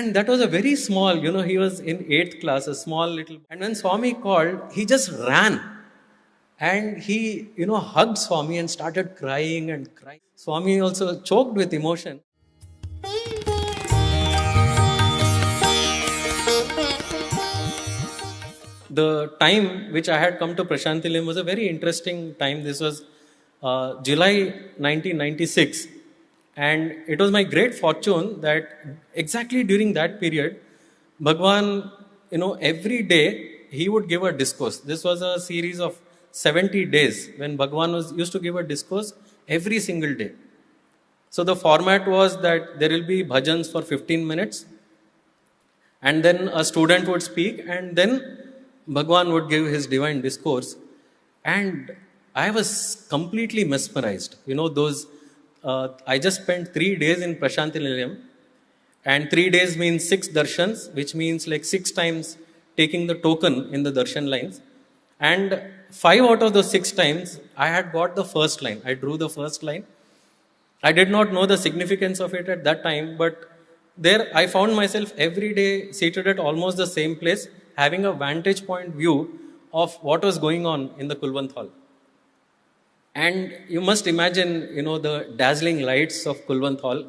And that was a very small, he was in 8th class, a small little. And when Swami called, he just ran. And he, hugged Swami and started crying and crying. Swami also choked with emotion. The time which I had come to Prashanti was a very interesting time. This was July 1996. And it was my great fortune that exactly during that period, Bhagwan, every day he would give a discourse. This was a series of 70 days when Bhagwan used to give a discourse every single day. So the format was that there will be bhajans for 15 minutes, and then a student would speak, and then Bhagwan would give his divine discourse. And I was completely mesmerized. I just spent 3 days in Prashanti Nilayam, and 3 days means 6 darshans, which means like 6 times taking the token in the darshan lines. And 5 out of those 6 times, I had got the first line. I drew the first line. I did not know the significance of it at that time, but there I found myself every day seated at almost the same place, having a vantage point view of what was going on in the Kulwant Hall. And you must imagine, the dazzling lights of Kulwant Hall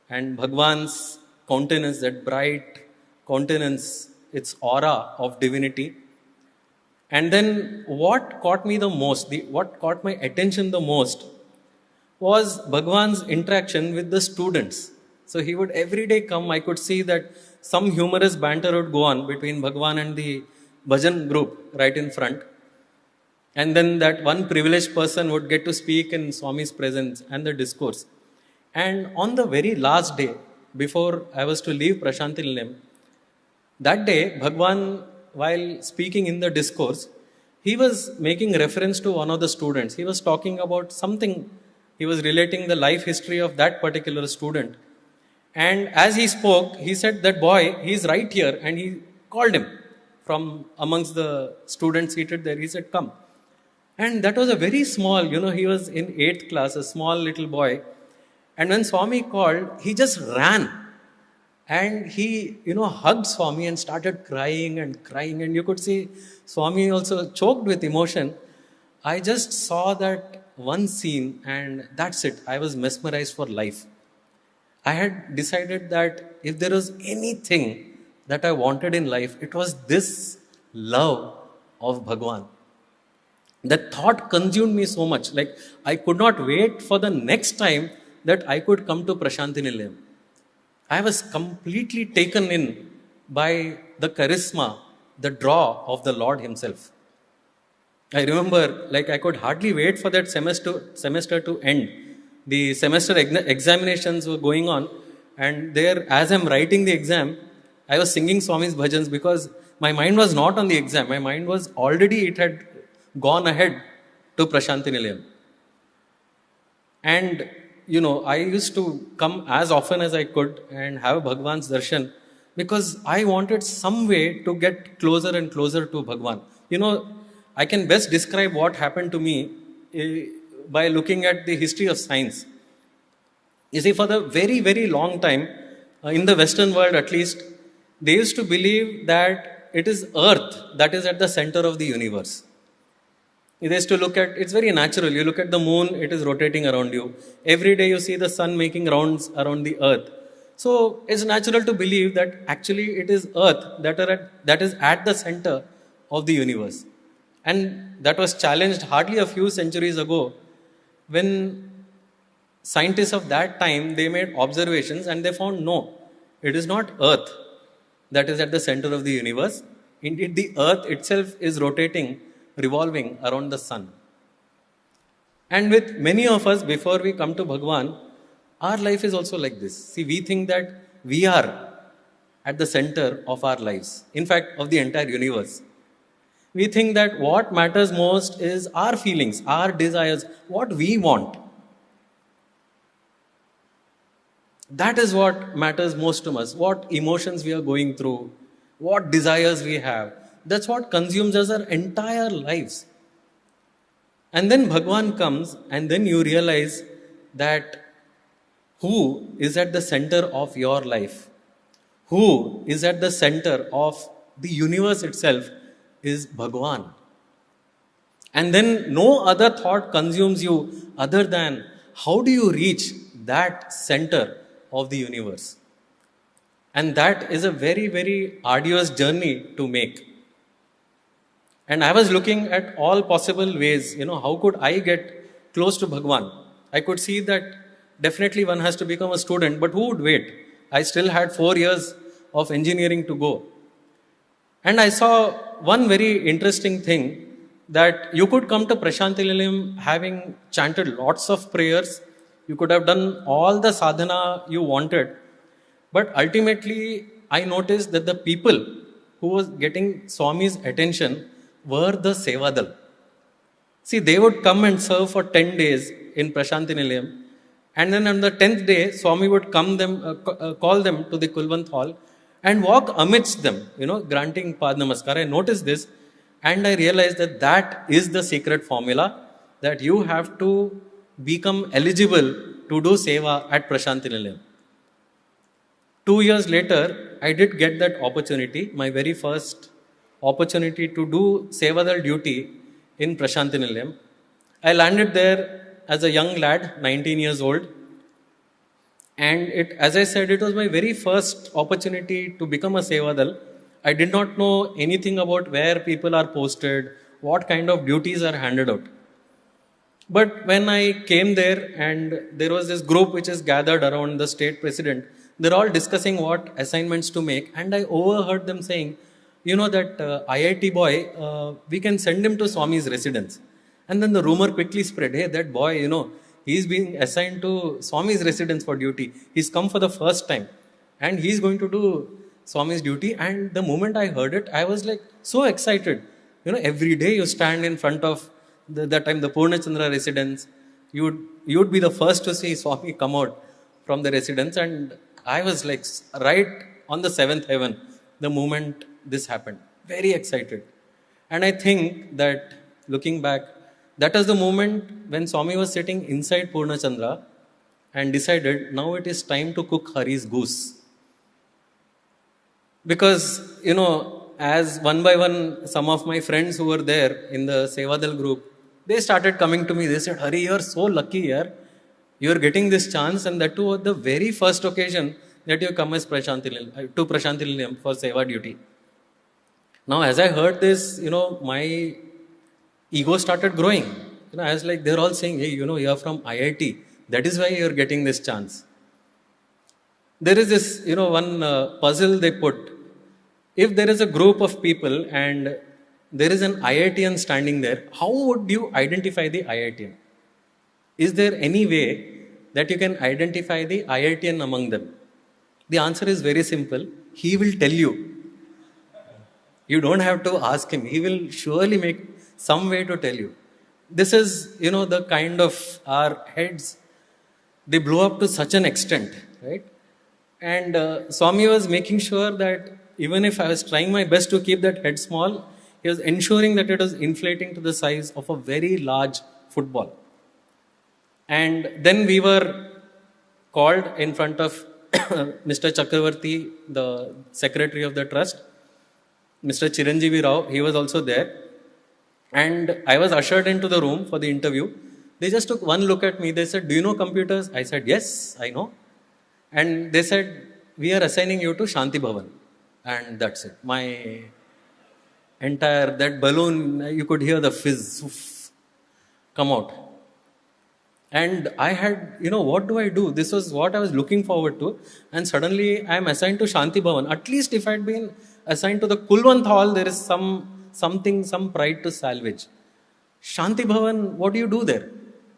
and Bhagwan's countenance, that bright countenance, its aura of divinity. And then what caught me the most, what caught my attention the most was Bhagwan's interaction with the students. So he would every day come, I could see that some humorous banter would go on between Bhagwan and the bhajan group right in front. And then that one privileged person would get to speak in Swami's presence and the discourse. And on the very last day, before I was to leave Prashanti Nilayam, that day, Bhagwan, while speaking in the discourse, he was making reference to one of the students. He was talking about something. He was relating the life history of that particular student. And as he spoke, he said, that boy, he's right here. And he called him from amongst the students seated there. He said, come. And that was a very small, he was in 8th class, a small little boy. And when Swami called, he just ran. And he, hugged Swami and started crying and crying. And you could see Swami also choked with emotion. I just saw that one scene, and that's it. I was mesmerized for life. I had decided that if there was anything that I wanted in life, it was this love of Bhagwan. That thought consumed me so much. Like, I could not wait for the next time that I could come to Prashanti Nilayam. I was completely taken in by the charisma, the draw of the Lord himself. I remember, I could hardly wait for that semester to end. The semester examinations were going on, and there, as I'm writing the exam, I was singing Swami's bhajans because my mind was not on the exam. My mind was already, it had gone ahead to Prashanti Nilayam. And, I used to come as often as I could and have Bhagwan's darshan because I wanted some way to get closer and closer to Bhagwan. I can best describe what happened to me by looking at the history of science. You see, for the very, very long time, in the Western world at least, they used to believe that it is Earth that is at the center of the universe. They used to look at, it's very natural, you look at the moon, it is rotating around you. Every day you see the sun making rounds around the earth. So it's natural to believe that actually it is Earth that is at the center of the universe. And that was challenged hardly a few centuries ago when scientists of that time, they made observations and they found no, it is not Earth that is at the center of the universe. Indeed, the Earth itself is revolving around the sun. And with many of us, before we come to Bhagwan, our life is also like this. See, we think that we are at the center of our lives, in fact, of the entire universe. We think that what matters most is our feelings, our desires, what we want. That is what matters most to us, what emotions we are going through, what desires we have. That's what consumes us our entire lives. And then Bhagwan comes, and then you realize that who is at the center of your life? who is at the center of the universe itself is Bhagwan. And then no other thought consumes you other than how do you reach that center of the universe? And that is a very, very arduous journey to make. And I was looking at all possible ways, how could I get close to Bhagwan? I could see that definitely one has to become a student, but who would wait? I still had 4 years of engineering to go. And I saw one very interesting thing, that you could come to Prashanti Nilayam having chanted lots of prayers, you could have done all the sadhana you wanted, but ultimately I noticed that the people who was getting Swami's attention were the Sevadal. See, they would come and serve for 10 days in Prashanti Nilayam, and then on the 10th day, Swami would call them to the Kulwant hall and walk amidst them, granting Pad Namaskar. I noticed this and I realized that that is the secret formula, that you have to become eligible to do seva at Prashanti Nilayam. 2 years later, I did get that opportunity, my very first opportunity to do Sevadal duty in Prashanti Nilayam. I landed there as a young lad, 19 years old. And as I said, it was my very first opportunity to become a Sevadal. I did not know anything about where people are posted, what kind of duties are handed out. But when I came there and there was this group which is gathered around the state president, they're all discussing what assignments to make, and I overheard them saying, that IIT boy, we can send him to Swami's residence. And then the rumor quickly spread, hey, that boy, he's being assigned to Swami's residence for duty. He's come for the first time and he's going to do Swami's duty. And the moment I heard it, I was like so excited. Every day you stand in front of that time the Purnachandra residence, you'd be the first to see Swami come out from the residence. And I was like right on the seventh heaven the moment this happened. Very excited. And I think that looking back, that was the moment when Swami was sitting inside Purnachandra and decided, now it is time to cook Hari's goose. Because, as one by one, some of my friends who were there in the Sevadal group, they started coming to me. They said, Hari, you are so lucky here. You are getting this chance, and that too at the very first occasion that you come as to Prashanti Nilayam for Seva duty. Now, as I heard this, my ego started growing. I was like, they're all saying, hey, you are from IIT. That is why you're getting this chance. There is this, one puzzle they put. If there is a group of people and there is an IITian standing there, how would you identify the IITian? Is there any way that you can identify the IITian among them? The answer is very simple. He will tell you. You don't have to ask him. He will surely make some way to tell you. This is, the kind of our heads, they blow up to such an extent, right? And Swami was making sure that even if I was trying my best to keep that head small, he was ensuring that it was inflating to the size of a very large football. And then we were called in front of Mr. Chakravarti, the secretary of the trust, Mr. Chiranjeevi Rao, he was also there. And I was ushered into the room for the interview. They just took one look at me. They said, do you know computers? I said, yes, I know. And they said, we are assigning you to Shanti Bhavan. And that's it. My entire, that balloon, you could hear the fizz come out. And I had, what do I do? This was what I was looking forward to. And suddenly I am assigned to Shanti Bhavan. At least if I had been assigned to the Kulwant hall, there is some pride to salvage. Shanti Bhavan, what do you do there?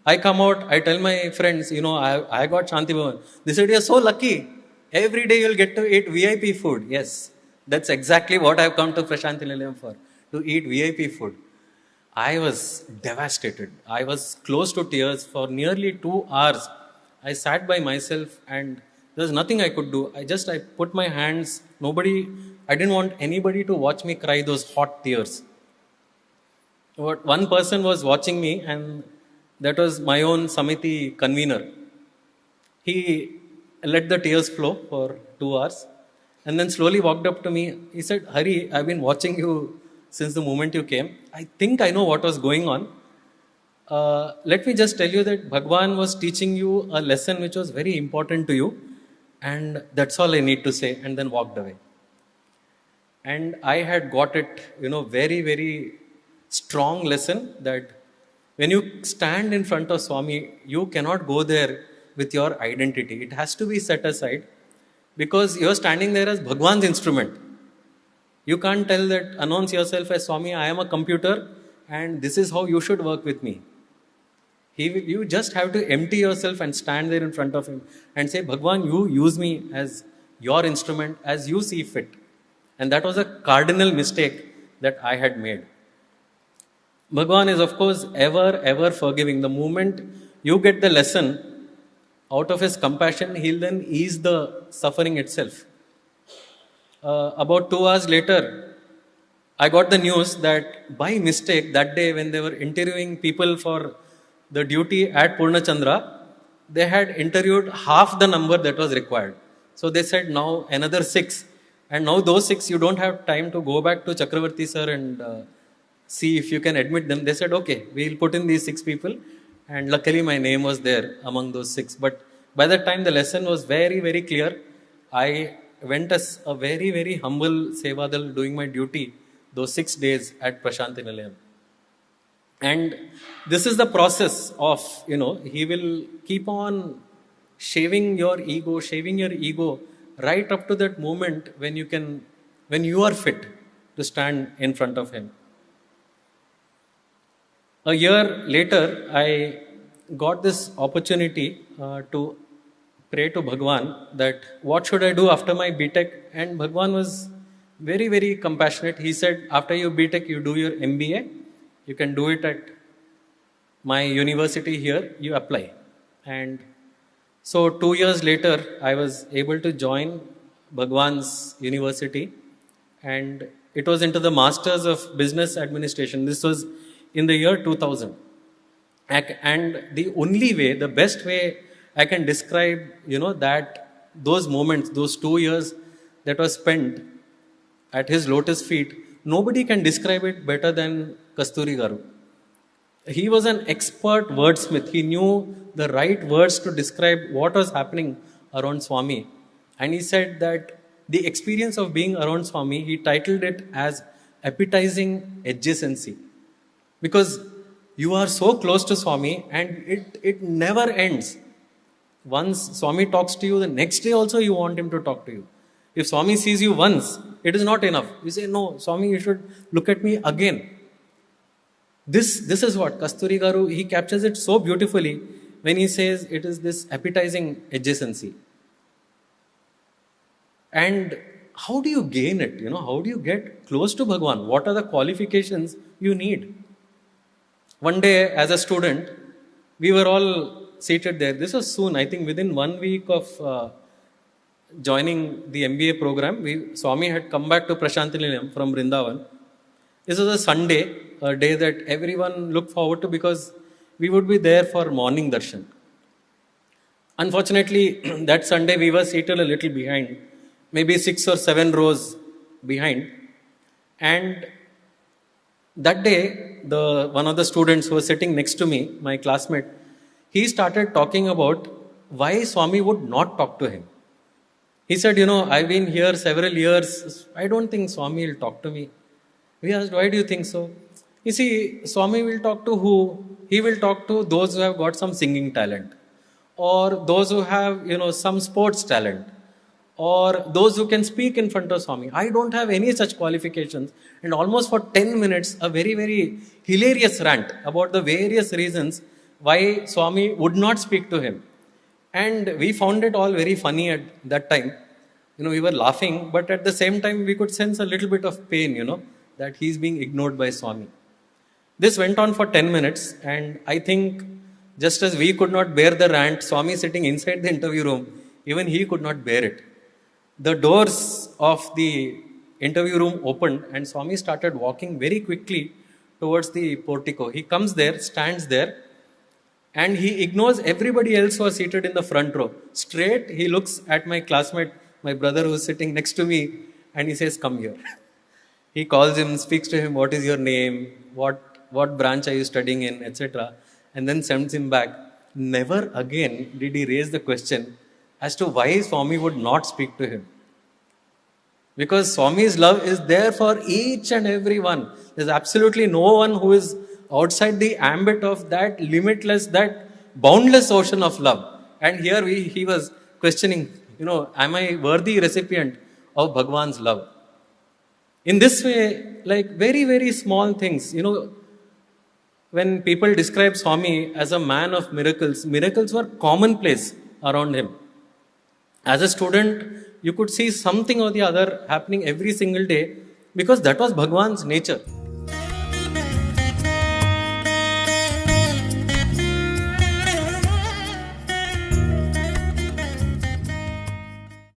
I come out, I tell my friends, I got Shanti Bhavan. They said, you're so lucky. Every day you'll get to eat VIP food. Yes, that's exactly what I've come to Prashanti Nilayam for, to eat VIP food. I was devastated. I was close to tears for nearly 2 hours. I sat by myself and there was nothing I could do. I put my hands, I didn't want anybody to watch me cry those hot tears. But one person was watching me, and that was my own Samiti convener. He let the tears flow for 2 hours. and then slowly walked up to me. He said, Hari, I've been watching you since the moment you came. I think I know what was going on. Let me just tell you that Bhagwan was teaching you a lesson which was very important to you, and that's all I need to say, and then walked away. And I had got it, very, very strong lesson that when you stand in front of Swami, you cannot go there with your identity. It has to be set aside because you're standing there as Bhagwan's instrument. You can't tell that, announce yourself as Swami, I am a computer and this is how you should work with me. You just have to empty yourself and stand there in front of him and say, Bhagwan, you use me as your instrument as you see fit. And that was a cardinal mistake that I had made. Bhagwan is, of course, ever, ever forgiving. The moment you get the lesson, out of his compassion, he'll then ease the suffering itself. About 2 hours later, I got the news that by mistake, that day when they were interviewing people for the duty at Purnachandra, they had interviewed half the number that was required. So they said now another 6. And now those 6, you don't have time to go back to Chakravarti sir and see if you can admit them. They said, okay, we'll put in these 6 people. And luckily my name was there among those 6. But by that time the lesson was very, very clear. I went as a very, very humble Sevadal doing my duty those 6 days at Prashanti Nilayam. And this is the process of, he will keep on shaving your ego right up to that moment when you are fit to stand in front of him. A year later, I got this opportunity to pray to Bhagwan that what should I do after my BTech? And Bhagwan was very, very compassionate. He said, after your BTech, you do your MBA. You can do it at my university here. You apply. And so 2 years later, I was able to join Bhagwan's university. And it was into the Masters of Business Administration. This was in the year 2000. And the only way, the best way I can describe, that those moments, those 2 years that was spent at his lotus feet, nobody can describe it better than Kasturi Garu. He was an expert wordsmith. He knew the right words to describe what was happening around Swami. And he said that the experience of being around Swami, he titled it as appetizing adjacency. Because you are so close to Swami and it never ends. Once Swami talks to you, the next day also you want him to talk to you. If Swami sees you once, it is not enough. You say, no, Swami, you should look at me again. This is what Kasturi Garu, he captures it so beautifully when he says it is this appetizing adjacency. And how do you gain it? How do you get close to Bhagwan? What are the qualifications you need? One day, as a student, we were all seated there. This was soon, I think within 1 week of joining the MBA program, Swami had come back to Prashanti Nilayam from Vrindavan. This was a Sunday, a day that everyone looked forward to because we would be there for morning darshan. Unfortunately, that Sunday we were seated a little behind, maybe 6 or 7 rows behind. And that day, one of the students who was sitting next to me, my classmate, he started talking about why Swami would not talk to him. He said, I've been here several years. I don't think Swami will talk to me. We asked, why do you think so? You see, Swami will talk to who? He will talk to those who have got some singing talent. Or those who have, some sports talent. Or those who can speak in front of Swami. I don't have any such qualifications. And almost for 10 minutes, a very, very hilarious rant about the various reasons why Swami would not speak to him. And we found it all very funny at that time. We were laughing, but at the same time, we could sense a little bit of pain, that he's being ignored by Swami. This went on for 10 minutes, and I think just as we could not bear the rant, Swami sitting inside the interview room, even he could not bear it. The doors of the interview room opened, and Swami started walking very quickly towards the portico. He comes there, stands there, and he ignores everybody else who are seated in the front row. Straight, he looks at my classmate my brother who's sitting next to me, and he says, "Come here." He calls him, speaks to him, "What is your name? What branch are you studying in?" etc. And then sends him back. Never again did he raise the question as to why Swami would not speak to him. Because Swami's love is there for each and every one. There's absolutely no one who is outside the ambit of that limitless, that boundless ocean of love. And here he was questioning, am I worthy recipient of Bhagwan's love? In this way, like very, very small things, when people describe Swami as a man of miracles, miracles were commonplace around him. As a student, you could see something or the other happening every single day because that was Bhagwan's nature.